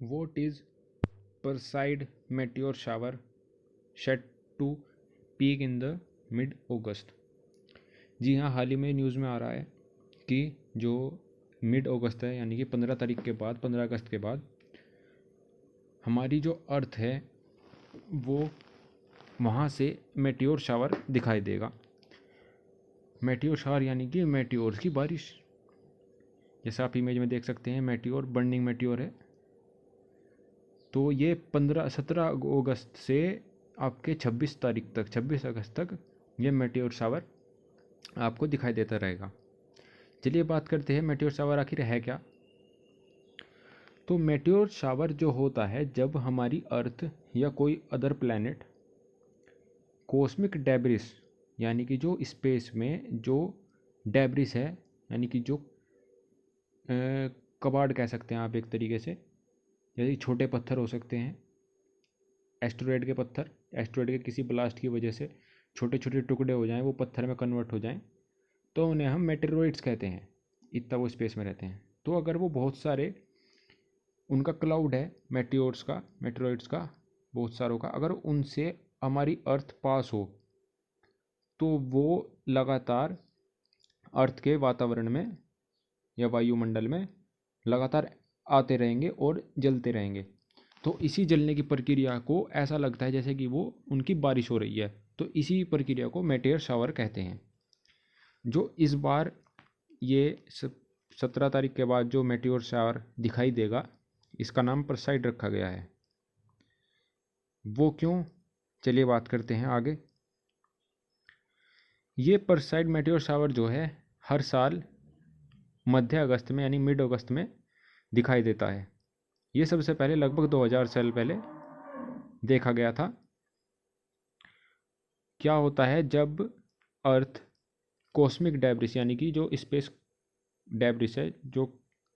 What is Perseid meteor shower set to peak in the mid August? जी हाँ, हाल ही में news में आ रहा है कि जो मिड अगस्त है यानी कि 15 तारीख के बाद 15 अगस्त के बाद हमारी जो अर्थ है वो वहाँ से मेटियोर शावर दिखाई देगा। मेटियोर शावर यानी कि मेटियोर्स की बारिश। जैसा आप इमेज में देख सकते हैं, मेटियोर बर्निंग मेटियोर है। तो ये 17 अगस्त से आपके 26 तारीख तक 26 अगस्त तक ये मेटियोर शावर आपको दिखाई देता रहेगा। चलिए बात करते हैं मेटियोर शावर आखिर है क्या। तो मेटियोर शावर जो होता है जब हमारी अर्थ या कोई अदर प्लैनेट कॉस्मिक डेब्रिस यानी कि जो स्पेस में जो डेब्रिस है यानी कि जो कबाड़ कह सकते हैं आप एक तरीके से, जैसे छोटे पत्थर हो सकते हैं, एस्टेरॉयड के पत्थर, एस्टेरॉयड के किसी ब्लास्ट की वजह से छोटे छोटे टुकड़े हो जाएं, वो पत्थर में कन्वर्ट हो जाएं, तो उन्हें हम मेटेरॉइड्स कहते हैं। इतना वो स्पेस में रहते हैं। तो अगर वो बहुत सारे उनका क्लाउड है मेटेरॉइड्स का बहुत सारों का, अगर उनसे हमारी अर्थ पास हो तो वो लगातार अर्थ के वातावरण में या वायुमंडल में लगातार आते रहेंगे और जलते रहेंगे। तो इसी जलने की प्रक्रिया को ऐसा लगता है जैसे कि वो उनकी बारिश हो रही है। तो इसी प्रक्रिया को मेटेयर शावर कहते हैं। जो इस बार ये 17 तारीख के बाद जो मेटेयर शावर दिखाई देगा, इसका नाम परसाइड रखा गया है। वो क्यों, चलिए बात करते हैं आगे। ये परसाइड मेटेयर शावर जो है हर साल मध्य अगस्त में यानी मिड अगस्त में दिखाई देता है। ये सबसे पहले लगभग 2000 साल पहले देखा गया था। क्या होता है जब अर्थ कॉस्मिक डेब्रिस यानी कि जो स्पेस डेब्रिस है, जो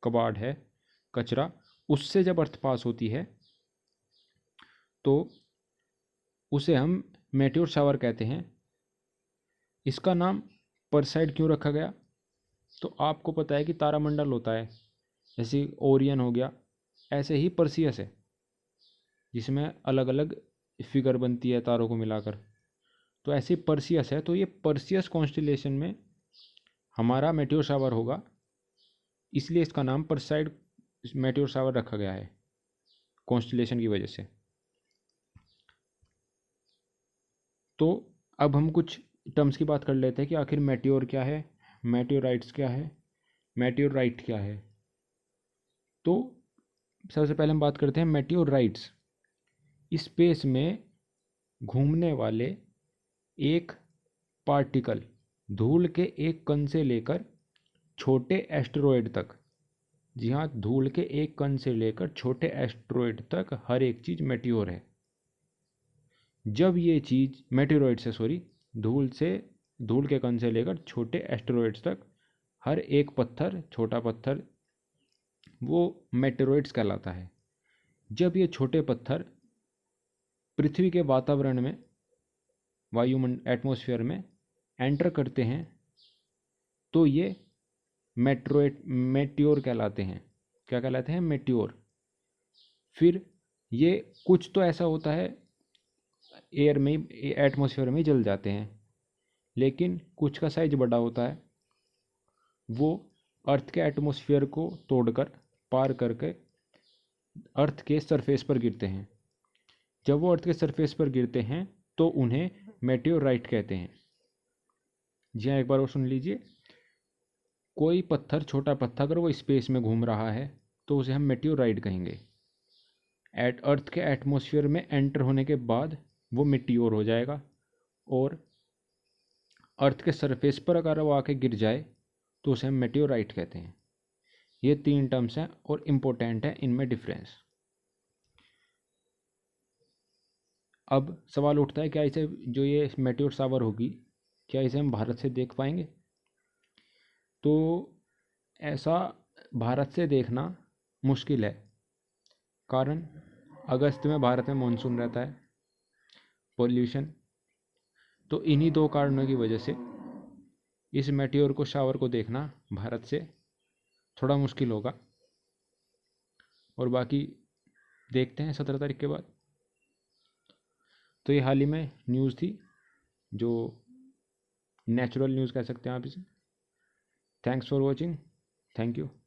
कबाड़ है, कचरा, उससे जब अर्थ पास होती है तो उसे हम मेटेयोर शावर कहते हैं। इसका नाम परसाइड क्यों रखा गया? तो आपको पता है कि तारामंडल होता है, जैसे ओरियन हो गया, ऐसे ही परसियस है जिसमें अलग अलग फिगर बनती है तारों को मिलाकर। तो ऐसे परसियस है, तो ये परसियस कॉन्स्टिलेशन में हमारा मेटेयोर शावर होगा, इसलिए इसका नाम परसाइड मेटेयोर शावर रखा गया है कॉन्स्टिलेशन की वजह से। तो अब हम कुछ टर्म्स की बात कर लेते हैं कि आखिर मेटेयोर क्या है, मेटेयोराइट्स क्या है, मेटेयोराइट क्या है। तो सबसे पहले हम बात करते हैं मेटेयोराइट्स। स्पेस में घूमने वाले एक पार्टिकल, धूल के एक कण से लेकर छोटे एस्टेरॉयड तक, जी हाँ, धूल के एक कण से लेकर छोटे एस्टेरॉयड तक हर एक चीज़ मेटेयोर है। जब ये चीज़ मेटेरॉइड से धूल के कण से लेकर छोटे एस्टेरॉयड्स तक हर एक पत्थर, छोटा पत्थर, वो मेटेरॉइड्स कहलाता है। जब ये छोटे पत्थर पृथ्वी के वातावरण में, वायुमंडल एटमॉस्फेयर में एंटर करते हैं तो ये मेट्योर कहलाते हैं। क्या कहलाते हैं? मेट्योर। फिर ये कुछ तो ऐसा होता है एयर में, एटमॉस्फेयर में जल जाते हैं, लेकिन कुछ का साइज बड़ा होता है, वो अर्थ के एटमॉस्फेयर को तोड़कर पार करके अर्थ के सरफेस पर गिरते हैं। जब वो अर्थ के सरफेस पर गिरते हैं तो उन्हें मेटेओराइट कहते हैं। जी हाँ, एक बार और सुन लीजिए। कोई पत्थर, छोटा पत्थर, अगर वो स्पेस में घूम रहा है तो उसे हम मेटेओराइट कहेंगे। अर्थ के एटमॉस्फेयर में एंटर होने के बाद वो मेटियोर हो जाएगा, और अर्थ के सरफेस पर अगर वो आके गिर जाए तो उसे हम मेटेओराइट कहते हैं। ये 3 टर्म्स हैं और इम्पोर्टेंट है इनमें डिफरेंस। अब सवाल उठता है, क्या इसे, जो ये मेटेओर शावर होगी, क्या इसे हम भारत से देख पाएंगे? तो ऐसा भारत से देखना मुश्किल है, कारण अगस्त में भारत में मानसून रहता है, पोल्यूशन। तो इन्हीं 2 कारणों की वजह से इस मेटेओर को, शावर को देखना भारत से थोड़ा मुश्किल होगा। और बाकी देखते हैं 17 तारीख के बाद। तो ये हाल ही में न्यूज़ थी, जो नेचुरल न्यूज़ कह सकते हैं आप इसे। Thanks for watching, thank you.